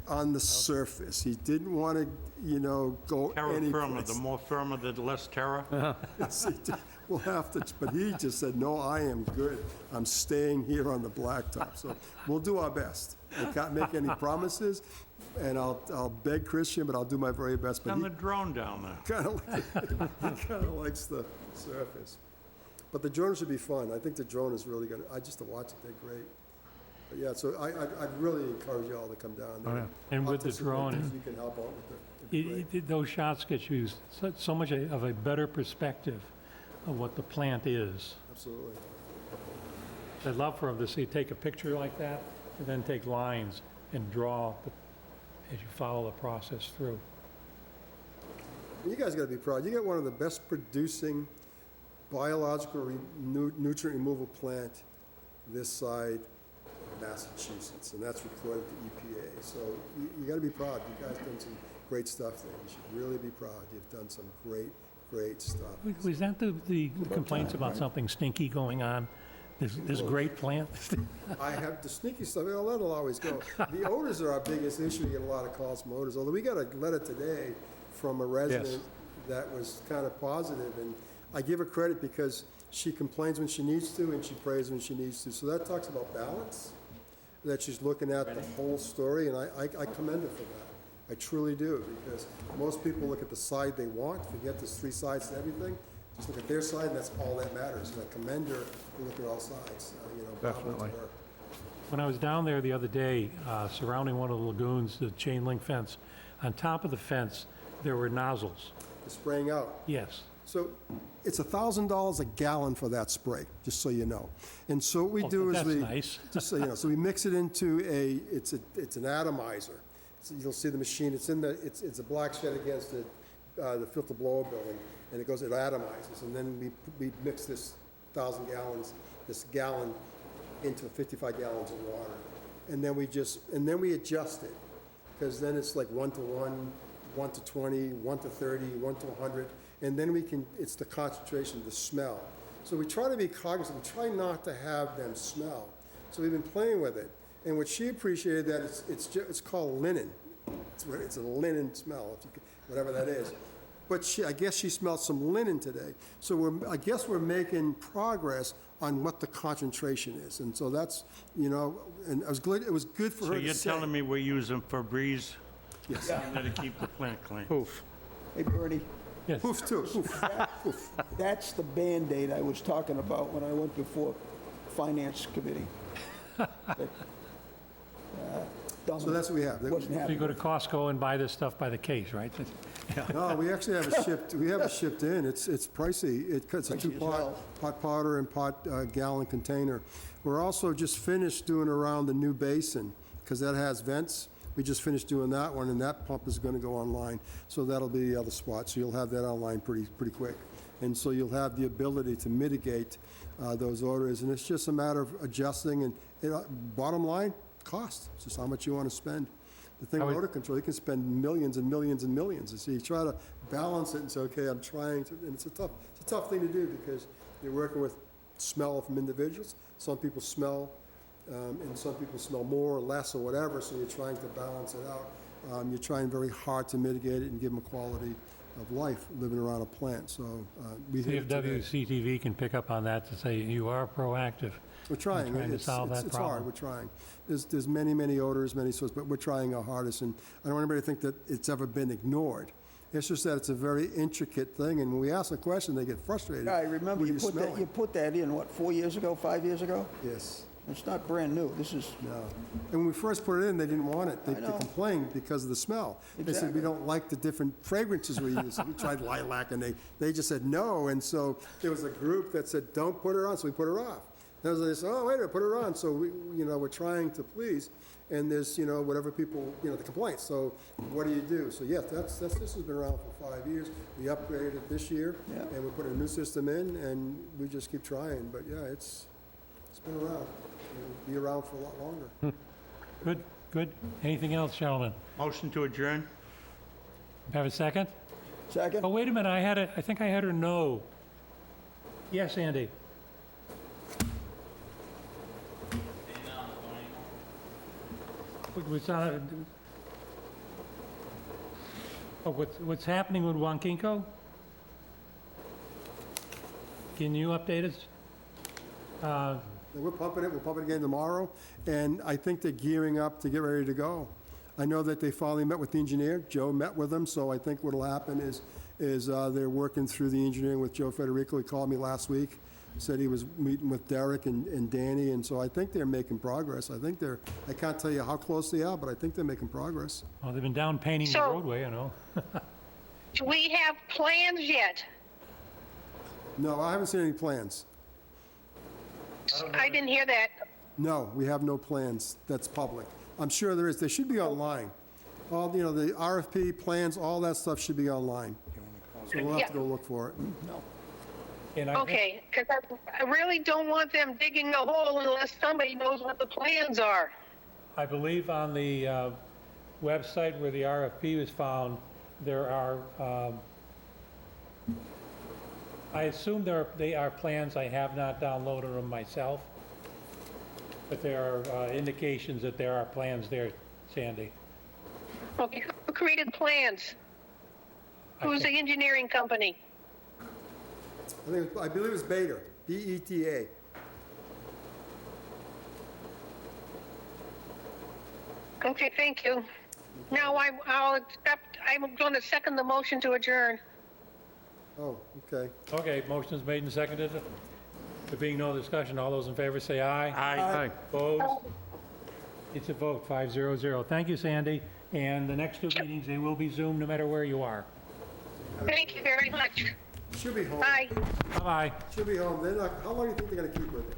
on the surface. He didn't want to, go Terra any firma, place. the more firma, the less terror. Yes, he did. We'll have to, but he just said, no, I am good. I'm staying here on the blacktop. So we'll do our best. I can't make any promises, and I'll beg Christian, but I'll do my very best. But Send he the drone down there. kind of likes the surface. But the drone should be fun. I think the drone is really going to, just to watch it, they're great. But yeah, so I'd really encourage you all to come down there. And with the Participate drone, if you can help out with it. It'd be great. those shots get you so much of a better perspective of what the plant is. Absolutely. I'd love for them to see, take a picture like that, and then take lines and draw as you follow the process through. You guys got to be proud. You got one of the best producing biological nutrient removal plant this side of Massachusetts, and that's recorded to EPA. So you got to be proud. You guys done some great stuff there. You should really be proud. You've done some great stuff. Was that the complaints about something stinky going on? This great plant? I have the sneaky stuff. Well, that'll always go. The odors are our biggest issue. We get a lot of calls from odors. Although we got a letter today from a resident that was kind of positive, and I give her credit because she complains when she needs to and she prays when she needs to. So that talks about balance, that she's looking at the whole story, and I commend her for that. I truly do, because most people look at the side they want, forget there's three sides to everything. Just look at their side, and that's all that matters. And I commend her to look at all sides. Bravo to Definitely. her. When I was down there the other day, surrounding one of the lagoons, the chain link fence, on top of the fence, there were nozzles. The spraying out. Yes. So it's $1,000 a gallon for that spray, just so you know. And so what we do is That's we, nice. just so you know, so we mix it into it's an atomizer. So you'll see the machine. It's a black shed against the filter blower building, and it atomizes, and then we mix this 1,000 gallons, this gallon, into 55 gallons of water, and then we adjust it, because then it's like 1 to 1, 1 to 20, 1 to 30, 1 to 100, and then it's the concentration, the smell. So we try to be cognizant. We try not to have them smell. So we've been playing with it, and what she appreciated that it's called linen. It's a linen smell, whatever that is. But I guess she smelled some linen today. So I guess we're making progress on what the concentration is. And so that's, and it was good for So her you're to say. telling me we're using Febreze Yes. to keep the plant clean? Poof. Hey, Bernie, Yes. Poof, too. Poof. that's the Band-Aid I was talking about when I went before Finance Committee. So that's what we have. Wasn't You happy. go to Costco and buy this stuff by the case, right? No, we actually have it shipped, in. It's pricey. It's a Pricey as two-pot, hell. pot powder and pot gallon container. We're also just finished doing around the new basin, because that has vents. We just finished doing that one, and that pump is gonna go online. So that'll be the other spot, so you'll have that online pretty quick. And so you'll have the ability to mitigate those odors, and it's just a matter of adjusting, and bottom line, cost. It's just how much you wanna spend. The thing with odor control, you can spend millions and millions and millions. And so you try to balance it and say, okay, I'm trying to, and it's a tough thing to do, because you're working with smell from individuals. Some people smell, and some people smell more or less or whatever, so you're trying to balance it out. You're trying very hard to mitigate it and give them a quality of life living around a plant. So we See hit if it today. WCTV can pick up on that to say you are proactive. We're trying. trying to solve that It's hard, problem. we're trying. There's many odors, many sorts, but we're trying our hardest, and I don't want anybody to think that it's ever been ignored. It's just that it's a very intricate thing, and when we ask a question, they get frustrated. Yeah, I remember What are you put that, smelling? you put that in, what, 4 years ago, 5 years ago? Yes. It's not brand new. This is, No. And when we first put it in, they didn't want it. They I know. complained because of the smell. They said, we Exactly. don't like the different fragrances we use. We tried lilac, and they just said no. And so there was a group that said, don't put her on, so we put her off. And they said, oh, wait a minute, put her on. So we're trying to please, and there's, whatever people, the complaints. So what do you do? So yes, this has been around for 5 years. We upgraded it this year, Yeah. and we put a new system in, and we just keep trying. But yeah, it's been around. It'll be around for a lot longer. Good, good. Anything else, gentlemen? Motion to adjourn? Have a second? second? Oh, wait a minute, I think I had her no. Yes, Andy? What's happening with Wankinko? Can you update us? And we're pumping it again tomorrow, and I think they're gearing up to get ready to go. I know that they finally met with the engineer, Joe met with them, so I think what'll happen is they're working through the engineering with Joe Federico. He called me last week, said he was meeting with Derek and Danny, and so I think they're making progress. I can't tell you how close they are, but I think they're making progress. Oh, they've been down painting the So- roadway, I know. Do we have plans yet? No, I haven't seen any plans. I didn't hear that. No, we have no plans that's public. I'm sure there is, they should be online. All, the RFP plans, all that stuff should be online. So we'll have to go look for it. And I- Okay, because I really don't want them digging a hole unless somebody knows what the plans are. I believe on the website where the RFP was found, there are, I assume they are plans. I have not downloaded them myself, but there are indications that there are plans there, Sandy. Okay, who created plans? Who's the engineering company? I believe it's Beta, B-E-T-A. Okay, thank you. Now I'll accept, I'm going to second the motion to adjourn. Oh, okay. Okay, motion's made and seconded. There being no discussion, all those in favor say aye. Aye. Opposed? It's a vote, 5-0-0. Thank you, Sandy. And the next two meetings, they will be Zoom no matter where you are. Thank you very much. Should be home. Bye. Bye-bye. Should be home. They're not, how long do you think they're gonna keep with it?